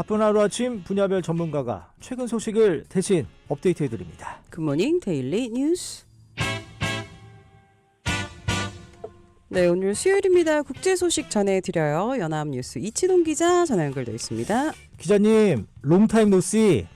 바쁜 하루아침 분야별 전문가가 최근 소식을 대신 업데이트해드립니다. 굿모닝 데일리 뉴스. 네, 오늘 수요일입니다. 국제 소식 전해드려요. 연합뉴스 이치동 기자 전화 연결돼 있습니다. 기자님, 롱타임 노씨.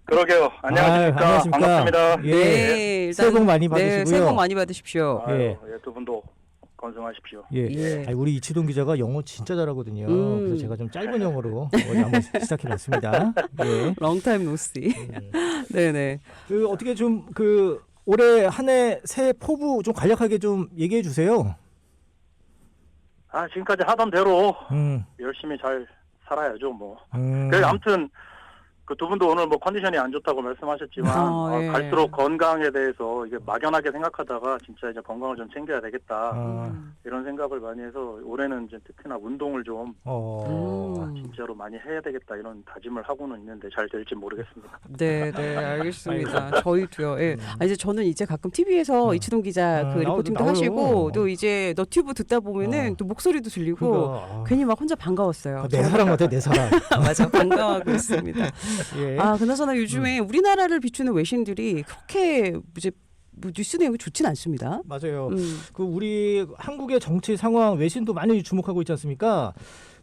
그러게요. 안녕하십니까. 안녕하십니까. 반갑습니다. 예. 네, 일단, 새해 복 많이 받으시고요. 네, 새해 복 많이 받으십시오. 아유, 예. 예, 두 분도 건승하십시오. 예. 예. 아니, 우리 이치동 기자가 영어 진짜 잘하거든요. 그래서 제가 좀 짧은 영어로 오늘 한번 시작해봤습니다. 예. 롱타임 노씨. 네네. 그 어떻게 좀 올해 한 해 새해 포부 좀 간략하게 좀 얘기해 주세요. 지금까지 하던 대로 음. 열심히 잘 살아야죠, 뭐. 음. 그래서 아무튼 그 두 분도 오늘 뭐 컨디션이 안 좋다고 말씀하셨지만 예. 갈수록 건강에 대해서 이게 막연하게 생각하다가 진짜 이제 건강을 좀 챙겨야 되겠다 이런 생각을 많이 해서 올해는 이제 특히나 운동을 좀 진짜로 많이 해야 되겠다 이런 다짐을 하고는 있는데 잘 될지 모르겠습니다. 네, 알겠습니다. 저희도요. 예. 이제 저는 이제 가끔 TV에서 이치동 기자 그 리포팅도 나와요. 하시고 또 이제 너튜브 듣다 보면은 또 목소리도 들리고 괜히 막 혼자 반가웠어요. 내 사랑 같아, 내 사랑. 맞아, 반가워하고 있습니다. 예. 그나저나 요즘에 우리나라를 비추는 외신들이 그렇게 이제 뭐 뉴스 내용이 좋진 않습니다. 맞아요. 그 우리 한국의 정치 상황 외신도 많이 주목하고 있지 않습니까?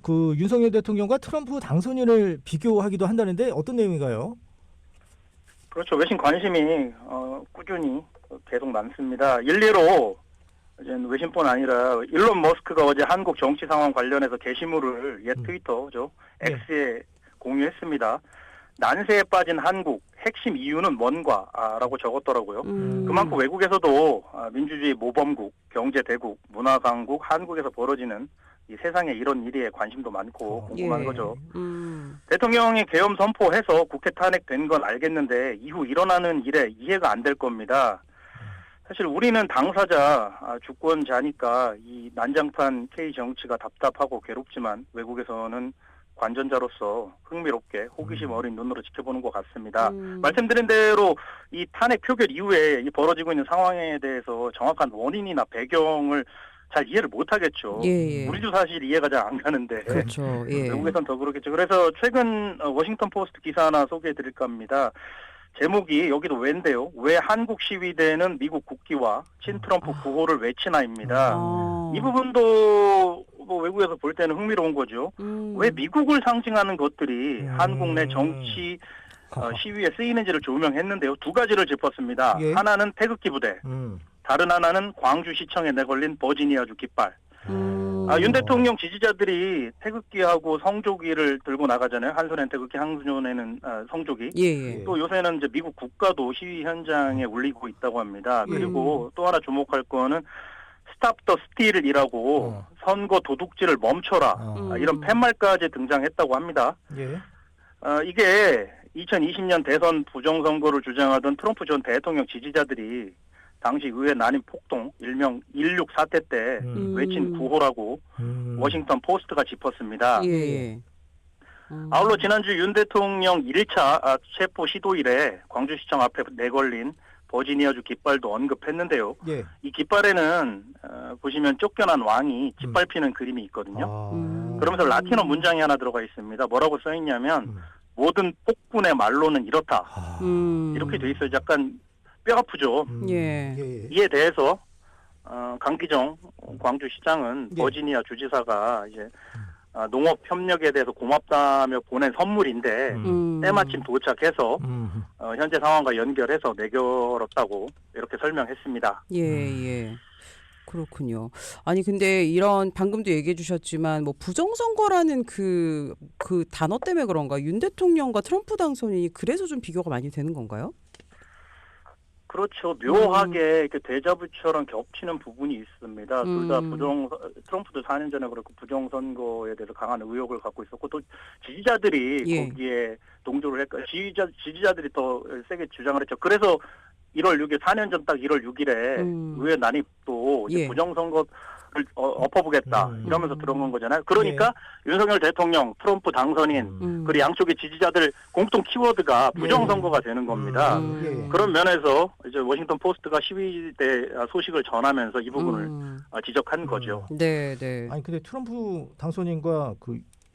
그 윤석열 대통령과 트럼프 당선인을 비교하기도 한다는데 어떤 내용인가요? 그렇죠. 외신 관심이 꾸준히 계속 많습니다. 일례로 이제 외신뿐 아니라 일론 머스크가 어제 한국 정치 상황 관련해서 게시물을 옛 트위터죠. X에 공유했습니다. 난세에 빠진 한국, 핵심 이유는 뭔가라고 적었더라고요. 그만큼 외국에서도 민주주의 모범국, 경제 대국, 문화 강국, 한국에서 벌어지는 이 세상에 이런 일에 관심도 많고 궁금한 거죠. 대통령이 계엄 선포해서 국회 탄핵된 건 알겠는데 이후 일어나는 일에 이해가 안 될 겁니다. 사실 우리는 당사자, 주권자니까 이 난장판 K 정치가 답답하고 괴롭지만 외국에서는 관전자로서 흥미롭게 호기심 어린 눈으로 지켜보는 것 같습니다. 말씀드린 대로 이 탄핵 표결 이후에 이 벌어지고 있는 상황에 대해서 정확한 원인이나 배경을 잘 이해를 못하겠죠. 예. 우리도 사실 이해가 잘 안 가는데 그렇죠. 예. 외국에선 더 그렇겠죠. 그래서 최근 워싱턴 포스트 기사 하나 소개해드릴까 합니다. 제목이 여기도 왜인데요. 왜 한국 시위대는 미국 국기와 친트럼프 구호를 외치나입니다. 이 부분도 뭐 외국에서 볼 때는 흥미로운 거죠. 왜 미국을 상징하는 것들이 한국 내 정치 시위에 쓰이는지를 조명했는데요. 두 가지를 짚었습니다. 예. 하나는 태극기 부대, 다른 하나는 광주시청에 내걸린 버지니아주 깃발. 윤 대통령 지지자들이 태극기하고 성조기를 들고 나가잖아요. 한 손엔 태극기, 한 손에는 성조기. 예. 또 요새는 이제 미국 국가도 시위 현장에 울리고 있다고 합니다. 그리고 또 하나 주목할 거는 스탑 더 스틸이라고 선거 도둑질을 멈춰라. 이런 팻말까지 등장했다고 합니다. 예. 이게 2020년 대선 부정선거를 주장하던 트럼프 전 대통령 지지자들이 당시 의회 난임 폭동, 일명 16 사태 때 외친 구호라고 워싱턴 포스트가 짚었습니다. 예. 아울러 지난주 윤 대통령 1차 체포 시도일에 광주시청 앞에 내걸린 버지니아주 깃발도 언급했는데요. 예. 이 깃발에는 보시면 쫓겨난 왕이 짓밟히는 그림이 있거든요. 그러면서 라틴어 문장이 하나 들어가 있습니다. 뭐라고 써있냐면 모든 폭군의 말로는 이렇다. 이렇게 돼 있어요. 약간 뼈 아프죠. 예. 이에 대해서 강기정 광주시장은 예. 버지니아 주지사가 이제 농업 협력에 대해서 고맙다며 보낸 선물인데 때마침 도착해서 현재 상황과 연결해서 내걸었다고 이렇게 설명했습니다. 예. 그렇군요. 아니 근데 이런 방금도 얘기해 주셨지만 뭐 부정선거라는 그 단어 때문에 그런가 윤 대통령과 트럼프 당선인이 그래서 좀 비교가 많이 되는 건가요? 그렇죠. 묘하게 이렇게 대자부처럼 겹치는 부분이 있습니다. 둘 다 트럼프도 4년 전에 그렇고 부정선거에 대해서 강한 의혹을 갖고 있었고 또 지지자들이 거기에 동조를 했고 지지자들이 더 세게 주장을 했죠. 그래서 1월 6일 4년 전 딱 1월 6일에 의회 난입도 이제 부정선거를 엎어보겠다 이러면서 들어간 거잖아요. 그러니까 윤석열 대통령, 트럼프 당선인 그리고 양쪽의 지지자들 공통 키워드가 부정선거가 되는 겁니다. 그런 면에서 이제 워싱턴 포스트가 시위대 소식을 전하면서 이 부분을 지적한 거죠. 네. 아니 근데 트럼프 당선인과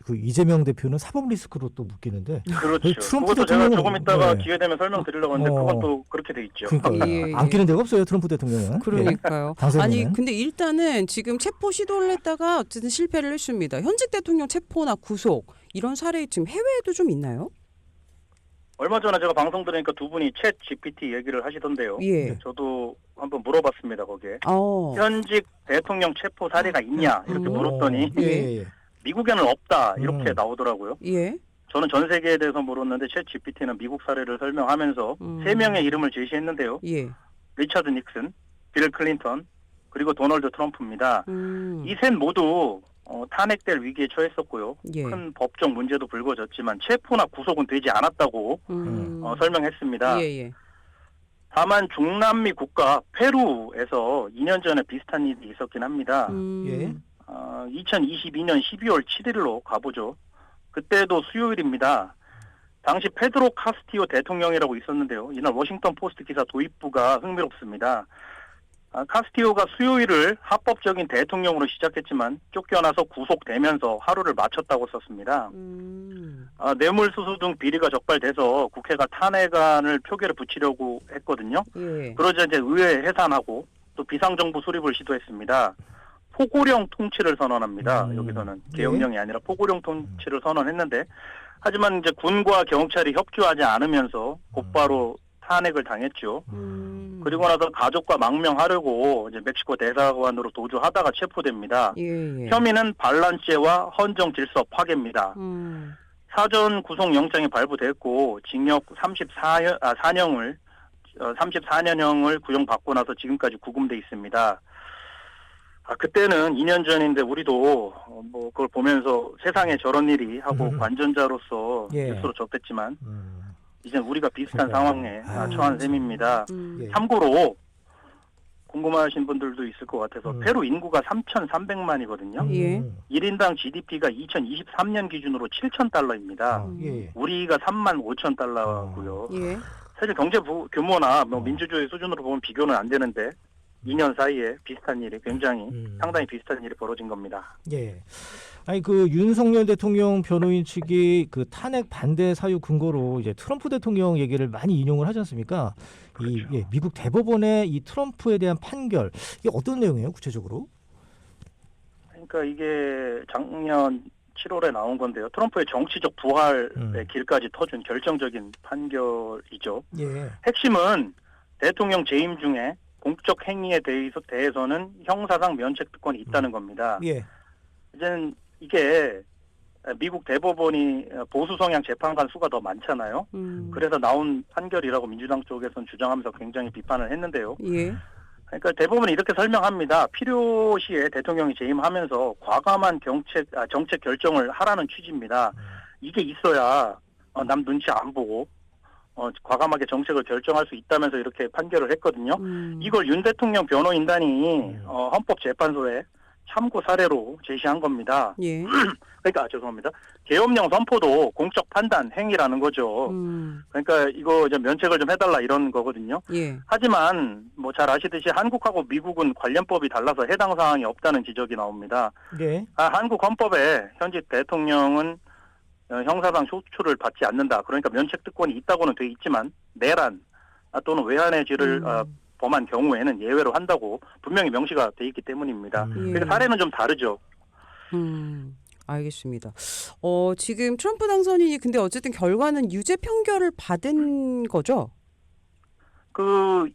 그 이재명 대표는 사법 리스크로 또 묶이는데 그렇죠. 트럼프 그것도 제가 대통령은- 조금 이따가 네. 기회 되면 설명드리려고 하는데 그건 또 그렇게 돼 있죠. 그러니까 예, 예. 안기는 데가 없어요 트럼프 대통령은. 그러니까요. 당선인은. 아니 근데 일단은 지금 체포 시도를 했다가 어쨌든 실패를 했습니다. 현직 대통령 체포나 구속 이런 사례 지금 해외에도 좀 있나요? 얼마 전에 제가 방송 들으니까 두 분이 챗 GPT 얘기를 하시던데요. 예. 저도 한번 물어봤습니다 거기에. 어. 현직 대통령 체포 사례가 있냐 이렇게 물었더니 예. 미국에는 없다 이렇게 음. 나오더라고요. 예. 저는 전 세계에 대해서 물었는데 챗 GPT는 미국 사례를 설명하면서 세 명의 이름을 제시했는데요. 예. 리차드 닉슨, 빌 클린턴, 그리고 도널드 트럼프입니다. 이 셋 모두 탄핵될 위기에 처했었고요. 예. 큰 법적 문제도 불거졌지만 체포나 구속은 되지 않았다고 설명했습니다. 예, 예. 다만 중남미 국가 페루에서 2년 전에 비슷한 일이 있었긴 합니다. 예. 2022년 12월 7일로 가보죠. 그때도 수요일입니다. 당시 페드로 카스티오 대통령이라고 있었는데요. 이날 워싱턴 포스트 기사 도입부가 흥미롭습니다. 카스티오가 수요일을 합법적인 대통령으로 시작했지만 쫓겨나서 구속되면서 하루를 마쳤다고 썼습니다. 뇌물수수 등 비리가 적발돼서 국회가 탄핵안을 표결에 붙이려고 했거든요. 예. 그러자 이제 의회 해산하고 또 비상정부 수립을 시도했습니다. 포고령 통치를 선언합니다. 여기서는 계엄령이 아니라 포고령 통치를 선언했는데 하지만 이제 군과 경찰이 협조하지 않으면서 곧바로 탄핵을 당했죠. 그리고 나서 가족과 망명하려고 이제 멕시코 대사관으로 도주하다가 체포됩니다. 예. 혐의는 반란죄와 헌정 질서 파괴입니다. 사전 구속 영장이 발부됐고 징역 34년형을 구형받고 나서 지금까지 구금돼 있습니다. 그때는 2년 전인데 우리도 뭐 그걸 보면서 세상에 저런 일이 하고 관전자로서 예. 뉴스로 접했지만 이제 우리가 비슷한 그러니까요. 상황에 처한 셈입니다. 예. 참고로 궁금하신 분들도 있을 것 같아서 페루 인구가 3,300만이거든요. 예. 1인당 GDP가 2023년 기준으로 7,000달러입니다. 예. 우리가 35,000달러고요. 예. 사실 경제 규모나 뭐 민주주의 수준으로 보면 비교는 안 되는데 2년 사이에 비슷한 일이 굉장히 상당히 비슷한 일이 벌어진 겁니다. 예. 아니 그 윤석열 대통령 변호인 측이 그 탄핵 반대 사유 근거로 이제 트럼프 대통령 얘기를 많이 인용을 하지 않습니까? 그렇죠. 미국 대법원의 이 트럼프에 대한 판결 이게 어떤 내용이에요, 구체적으로? 그러니까 이게 작년 7월에 나온 건데요. 트럼프의 정치적 부활의 길까지 터준 결정적인 판결이죠. 예. 핵심은 대통령 재임 중에 공적 행위에 대해서는 형사상 면책 특권이 있다는 겁니다. 예. 이제는 이게 미국 대법원이 보수 성향 재판관 수가 더 많잖아요. 그래서 나온 판결이라고 민주당 쪽에서는 주장하면서 굉장히 비판을 했는데요. 예. 그러니까 대법원이 이렇게 설명합니다. 필요시에 대통령이 재임하면서 과감한 정책 결정을 하라는 취지입니다. 이게 있어야 남 눈치 안 보고 과감하게 정책을 결정할 수 있다면서 이렇게 판결을 했거든요. 이걸 윤 대통령 변호인단이 헌법재판소에 참고 사례로 제시한 겁니다. 예. 그러니까 죄송합니다. 계엄령 선포도 공적 판단 행위라는 거죠. 그러니까 이거 좀 면책을 좀 해달라 이런 거거든요. 예. 하지만 뭐 잘 아시듯이 한국하고 미국은 관련법이 달라서 해당 사항이 없다는 지적이 나옵니다. 예. 한국 헌법에 현직 대통령은 형사상 소추를 받지 않는다. 그러니까 면책 특권이 있다고는 돼 있지만 내란 또는 외환의 죄를 범한 경우에는 예외로 한다고 분명히 명시가 돼 있기 때문입니다. 그러니까 사례는 좀 다르죠. 알겠습니다. 지금 트럼프 당선인이 근데 어쨌든 결과는 유죄 판결을 받은 거죠? 그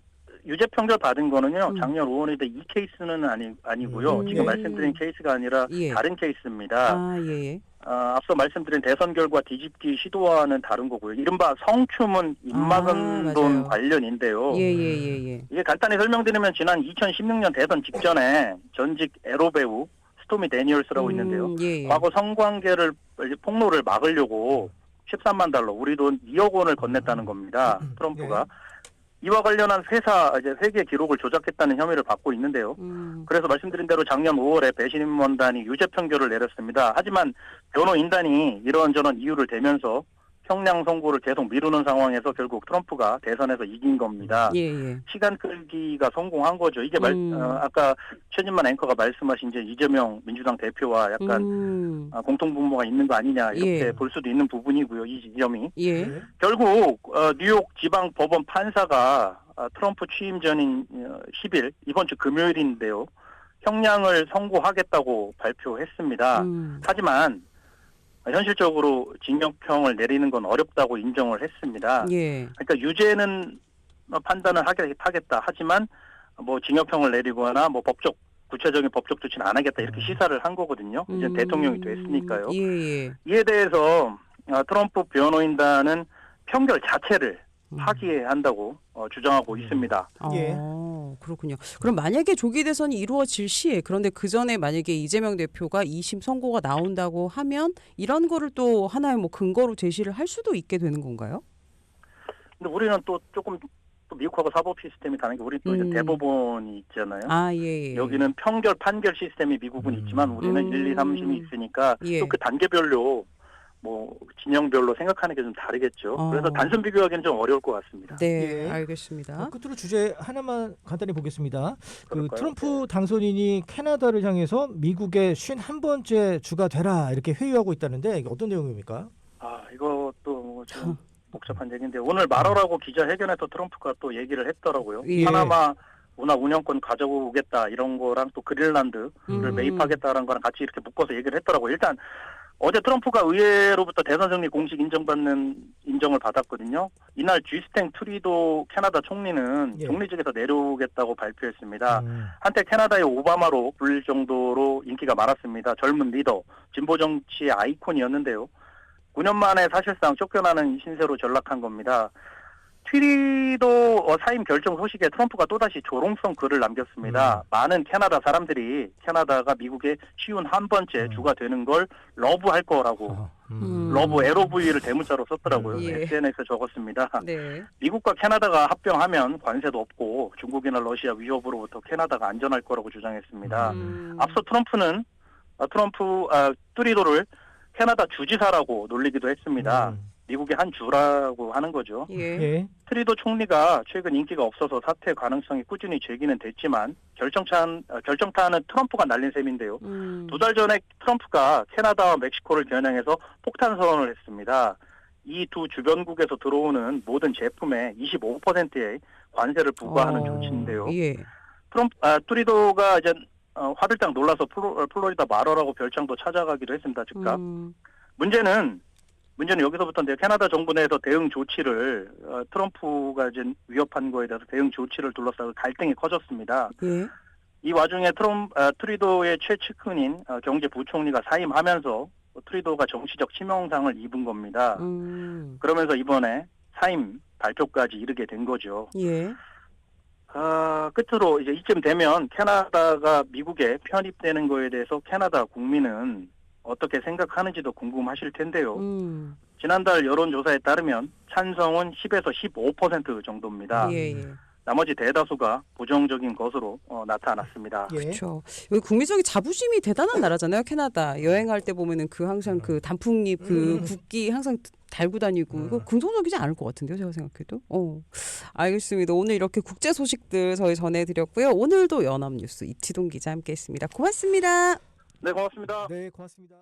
유죄 판결 받은 거는요. 작년 5월인데 이 케이스는 아니고요. 지금 말씀드린 케이스가 아니라 예. 다른 케이스입니다. 예. 앞서 말씀드린 대선 결과 뒤집기 시도와는 다른 거고요. 이른바 성추문 입막음론 맞아요. 관련인데요. 예. 이게 간단히 설명드리면 지난 2016년 대선 직전에 전직 에로 배우 스토미 데니얼스라고 있는데요. 예. 과거 성관계를 폭로를 막으려고 13만 달러, 우리 돈 2억 원을 건넸다는 겁니다. 트럼프가. 이와 관련한 회계 기록을 조작했다는 혐의를 받고 있는데요. 그래서 말씀드린 대로 작년 5월에 배심원단이 유죄 판결을 내렸습니다. 하지만 변호인단이 이런저런 이유를 대면서 형량 선고를 계속 미루는 상황에서 결국 트럼프가 대선에서 이긴 겁니다. 예. 시간 끌기가 성공한 거죠. 이게 아까 최진만 앵커가 말씀하신 이제 이재명 민주당 대표와 약간 공통분모가 있는 거 아니냐 이렇게 예. 볼 수도 있는 부분이고요. 이 지점이. 예. 네. 결국 뉴욕 지방 법원 판사가 트럼프 취임 전인 10일 이번 주 금요일인데요. 형량을 선고하겠다고 발표했습니다. 하지만 현실적으로 징역형을 내리는 건 어렵다고 인정을 했습니다. 예. 그러니까 유죄는 판단을 하겠다. 하지만 뭐 징역형을 내리거나 뭐 구체적인 법적 조치는 안 하겠다 이렇게 시사를 한 거거든요. 이제 대통령이 됐으니까요. 예. 이에 대해서 트럼프 변호인단은 평결 자체를 파기한다고 주장하고 있습니다. 예. 그렇군요. 그럼 만약에 조기 대선이 이루어질 시에 그런데 그 전에 만약에 이재명 대표가 2심 선고가 나온다고 하면 이런 거를 또 하나의 뭐 근거로 제시를 할 수도 있게 되는 건가요? 근데 우리는 또 조금 또 미국하고 사법 시스템이 다른 게 우리 또 이제 대법원이 있잖아요. 예. 여기는 평결 판결 시스템이 미국은 있지만 우리는 1, 2, 3심이 있으니까 예. 또 그 단계별로 뭐 진영별로 생각하는 게 좀 다르겠죠. 그래서 단순 비교하기는 좀 어려울 것 같습니다. 네, 예. 알겠습니다. 끝으로 주제 하나만 간단히 보겠습니다. 그 그럴까요? 트럼프 당선인이 캐나다를 향해서 미국의 51번째 주가 되라 이렇게 회유하고 있다는데 이게 어떤 내용입니까? 이것도 좀 복잡한 얘기인데 오늘 말하라고 기자회견에서 트럼프가 또 얘기를 했더라고요. 예. 파나마 운하 운영권 가져오겠다 이런 거랑 또 그린란드를 매입하겠다라는 거랑 같이 이렇게 묶어서 얘기를 했더라고요. 일단 어제 트럼프가 의회로부터 대선 승리 공식 인정을 받았거든요. 이날 쥐스탱 트리도 캐나다 총리는 예. 총리직에서 내려오겠다고 발표했습니다. 한때 캐나다의 오바마로 불릴 정도로 인기가 많았습니다. 젊은 리더, 진보 정치의 아이콘이었는데요. 9년 만에 사실상 쫓겨나는 신세로 전락한 겁니다. 트리도 사임 결정 소식에 트럼프가 또다시 조롱성 글을 남겼습니다. 많은 캐나다 사람들이 캐나다가 미국의 쉬운 한 번째 주가 되는 걸 러브할 거라고 러브 LOV를 대문자로 썼더라고요. 예. SNS에 적었습니다. 네. 미국과 캐나다가 합병하면 관세도 없고 중국이나 러시아 위협으로부터 캐나다가 안전할 거라고 주장했습니다. 앞서 트럼프는 트리도를 캐나다 주지사라고 놀리기도 했습니다. 미국의 한 주라고 하는 거죠. 예. 예. 트리도 총리가 최근 인기가 없어서 사퇴 가능성이 꾸준히 제기는 됐지만 결정타는 트럼프가 날린 셈인데요. 2달 전에 트럼프가 캐나다와 멕시코를 겨냥해서 폭탄 선언을 했습니다. 이 두 주변국에서 들어오는 모든 제품에 25%의 관세를 부과하는 조치인데요. 예. 트리도가 이제 화들짝 놀라서 플로리다 말어라고 별장도 찾아가기도 했습니다. 즉각. 문제는 여기서부터인데 캐나다 정부 내에서 대응 조치를 트럼프가 이제 위협한 거에 대해서 대응 조치를 둘러싸고 갈등이 커졌습니다. 예. 이 와중에 트리도의 최측근인 경제부총리가 사임하면서 트리도가 정치적 치명상을 입은 겁니다. 그러면서 이번에 사임 발표까지 이르게 된 거죠. 예. 끝으로 이제 이쯤 되면 캐나다가 미국에 편입되는 거에 대해서 캐나다 국민은 어떻게 생각하는지도 궁금하실 텐데요. 지난달 여론조사에 따르면 찬성은 10에서 15% 정도입니다. 예. 나머지 대다수가 부정적인 것으로 나타났습니다. 예. 그렇죠. 여기 국민적인 자부심이 대단한 나라잖아요. 캐나다 여행할 때 보면은 그 항상 그 단풍잎 그 국기 항상 달고 다니고 이거 긍정적이지 않을 것 같은데요. 제가 생각해도. 알겠습니다. 오늘 이렇게 국제 소식들 저희 전해드렸고요. 오늘도 연합뉴스 이치동 기자 함께했습니다. 고맙습니다. 네, 고맙습니다. 네, 고맙습니다.